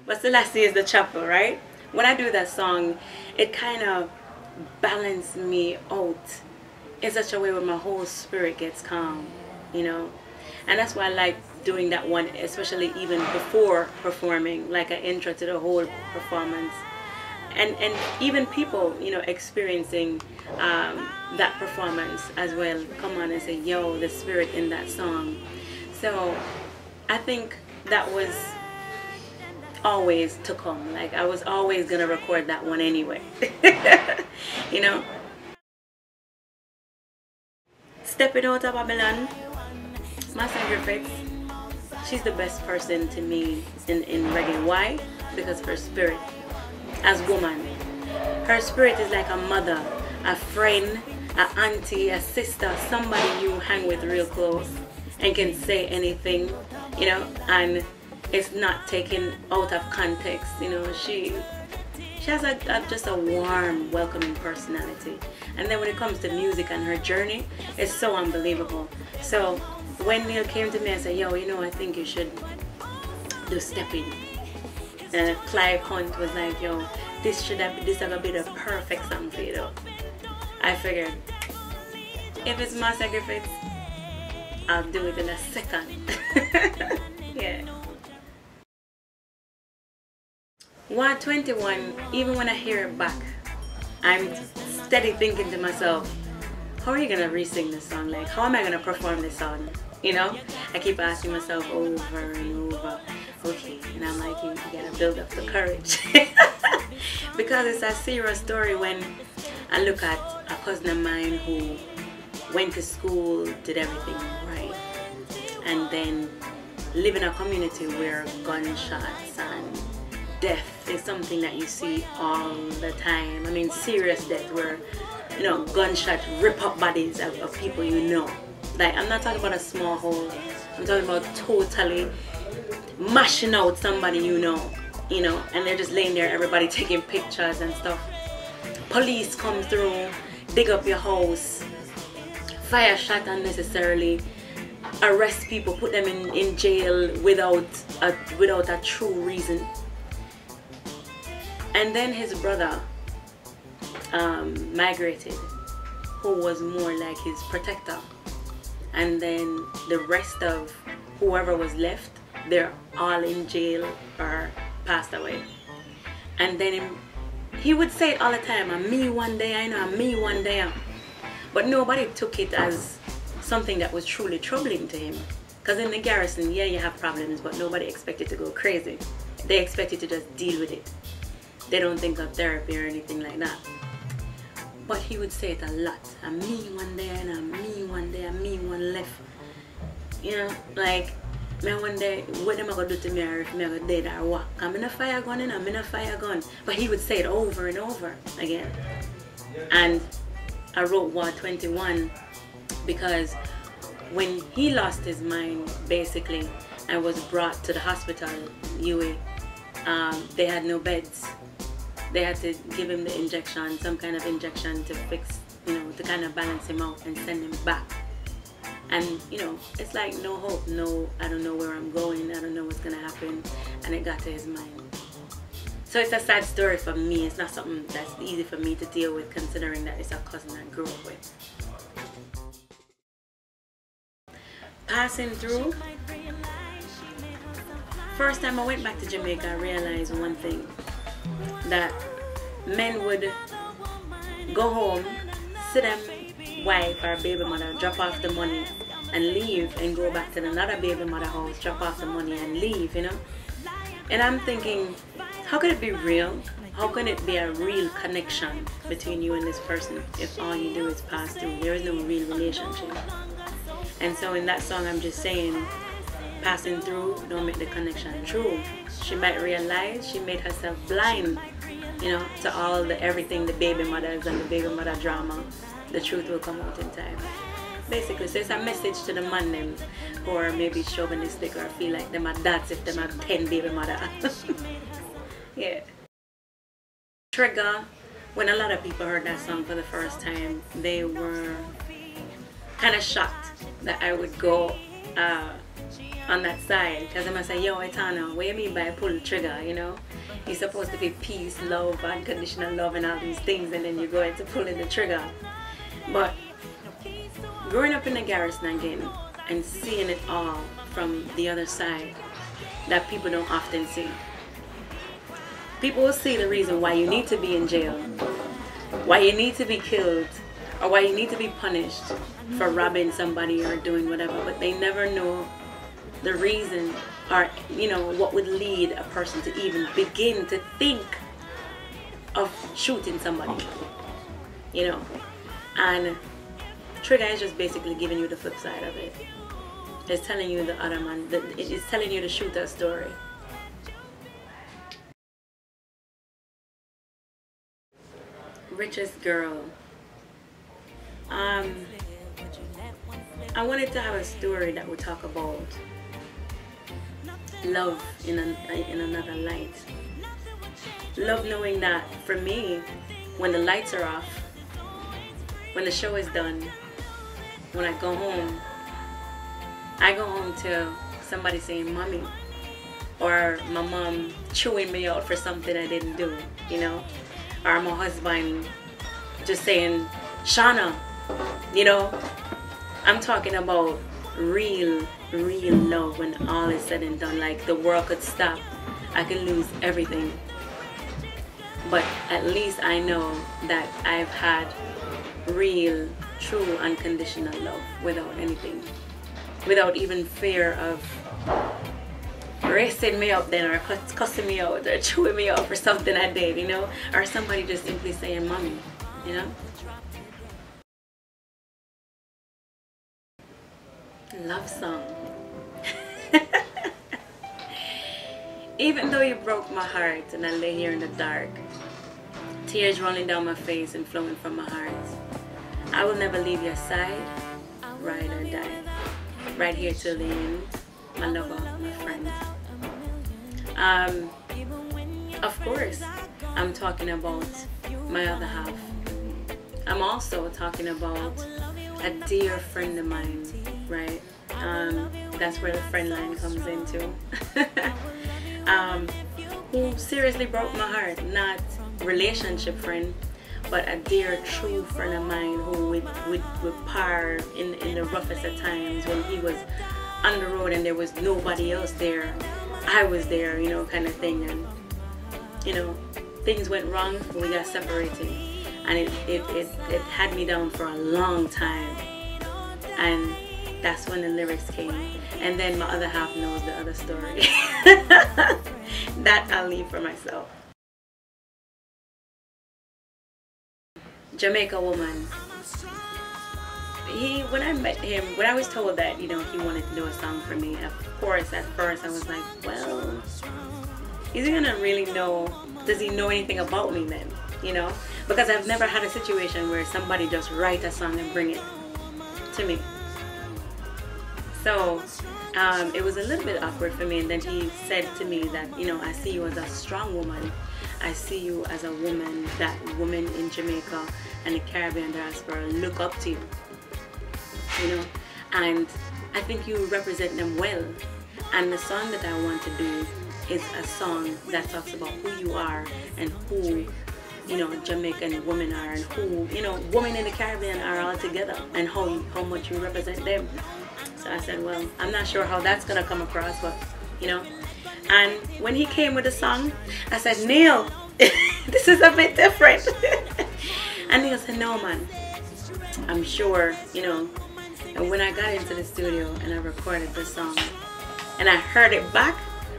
but Selassie is the chapel, right? When I do that song, it kind of balances me out in such a way where my whole spirit gets calm, you know. And that's why I like doing that one, especially even before performing, like an intro to the whole performance. And even people, you know, experiencing that performance as well come on and say, yo, the spirit in that song. So I think that was always to come. Like, I was always gonna record that one anyway. You know. Stepping out of Babylon, Master Griffiths, she's the best person to me in reggae. Why? Because of her spirit as woman. Her spirit is like a mother, a friend, an auntie, a sister, somebody you hang with real close and can say anything, you know, and it's not taken out of context. You know, she has just a warm, welcoming personality. And then when it comes to music and her journey, it's so unbelievable. So when Neil came to me and said, yo, you know, I think you should do stepping. And Clive Hunt was like, yo, this gonna be the perfect song for you though. I figured, if it's Master Griffiths, I'll do it in a second. Yeah. 121, even when I hear it back, I'm steady thinking to myself, how are you gonna re-sing this song? Like, how am I gonna perform this song? You know? I keep asking myself over and over, okay, and I'm like, you gotta build up the courage. Because it's a serious story when I look at a cousin of mine who went to school, did everything right, and then live in a community where gunshots and death is something that you see all the time. I mean, serious death where, you know, gunshots rip up bodies of people you know. Like, I'm not talking about a small hole. I'm talking about totally mashing out somebody you know, and they're just laying there, everybody taking pictures and stuff. Police come through, dig up your house, fire shot unnecessarily, arrest people, put them in jail without a true reason. And then his brother migrated, who was more like his protector. And then the rest of whoever was left, they're all in jail or passed away. And then he would say it all the time, me one day, I know, me one day. But nobody took it as something that was truly troubling to him. Because in the garrison, yeah, you have problems, but nobody expected to go crazy. They expected to just deal with it. They don't think of therapy or anything like that. But he would say it a lot. Me one day, and me one day, and me one left. You know, like, me one day, what am I going to do to me, or if me going to dead or what? I'm in a fire gun, and I'm in a fire gun. But he would say it over and over again. And I wrote 121 because when he lost his mind, basically, and was brought to the hospital, UA, they had no beds. They had to give him the injection, some kind of injection to fix, you know, to kind of balance him out and send him back. And, you know, it's like no hope, no, I don't know where I'm going, I don't know what's going to happen. And it got to his mind. So it's a sad story for me. It's not something that's easy for me to deal with, considering that it's a cousin I grew up with. Passing through, first time I went back to Jamaica, I realized one thing, that men would go home, see them wife or baby mother, drop off the money and leave, and go back to another baby mother house, drop off the money and leave, you know. And I'm thinking, how could it be real? How can it be a real connection between you and this person if all you do is pass through? There is no real relationship. And so in that song, I'm just saying, passing through don't make the connection true. She might realize she made herself blind, you know, to all the everything, the baby mothers and the baby mother drama. The truth will come out in time. Basically, so it's a message to the man them who are maybe chauvinistic or feel like them are dads if them have 10 baby mother. Yeah. Trigger, when a lot of people heard that song for the first time, they were kind of shocked that I would go on that side, because I'm gonna say, yo, Etana, what you mean by pull the trigger, you know? It's supposed to be peace, love, unconditional love and all these things, and then you go into pulling the trigger. But growing up in the garrison again and seeing it all from the other side that people don't often see. People will see the reason why you need to be in jail, why you need to be killed, or why you need to be punished for robbing somebody or doing whatever, but they never know the reason, or you know, what would lead a person to even begin to think of shooting somebody, you know. And trigger is just basically giving you the flip side of it. It's telling you the other man, it's telling you the shooter story. Richest girl. I wanted to have a story that would talk about love in another light. Love knowing that for me, when the lights are off, when the show is done, when I go home to somebody saying mommy, or my mom chewing me out for something I didn't do, you know, or my husband just saying Shauna, you know. I'm talking about real love when all is said and done. Like the world could stop, I could lose everything, but at least I know that I've had real, true, unconditional love without anything, without even fear of raising me up then, or cussing me out, or chewing me out for something I did, you know, or somebody just simply saying mommy, you know. Love song. Even though you broke my heart and I lay here in the dark, tears rolling down my face and flowing from my heart, I will never leave your side, ride or die. Right here till the end, my lover, my friend. Of course, I'm talking about my other half. I'm also talking about a dear friend of mine, right? That's where the friend line comes into. Who seriously broke my heart. Not relationship friend, but a dear true friend of mine who would par in the roughest of times when he was on the road and there was nobody else there. I was there, you know, kind of thing. And you know, things went wrong, we got separated, and it had me down for a long time. And that's when the lyrics came. And then my other half knows the other story. That I'll leave for myself. Jamaica woman. When I met him, when I was told that, you know, he wanted to do a song for me, of course, at first I was like, well, is he gonna really know? Does he know anything about me then? You know, because I've never had a situation where somebody just write a song and bring it to me. So it was a little bit awkward for me, and then he said to me that, you know, I see you as a strong woman. I see you as a woman that women in Jamaica and the Caribbean diaspora look up to you, you know, and I think you represent them well. And the song that I want to do is a song that talks about who you are and who, you know, Jamaican women are, and who, you know, women in the Caribbean are all together, and how much you represent them. So I said, well, I'm not sure how that's gonna come across, but you know. And when he came with the song, I said, Neil, this is a bit different. And Neil said, no man, I'm sure, you know. And when I got into the studio and I recorded the song and I heard it back,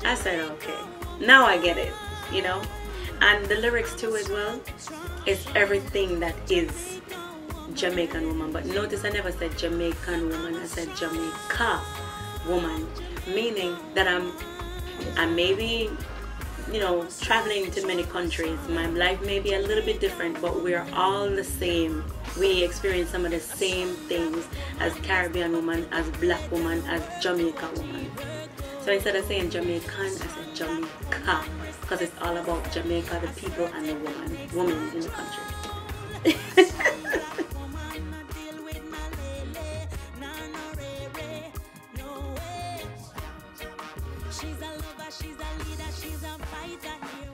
I said, okay, now I get it, you know. And the lyrics too as well is everything that is Jamaican woman. But notice I never said Jamaican woman, I said Jamaica woman, meaning that I may be, you know, traveling to many countries. My life may be a little bit different, but we're all the same. We experience some of the same things as Caribbean woman, as black woman, as Jamaica woman. So instead of saying Jamaican, I said Jamaica, because it's all about Jamaica, the people, and the woman in the country. She's a lover, she's a leader, she's a fighter here.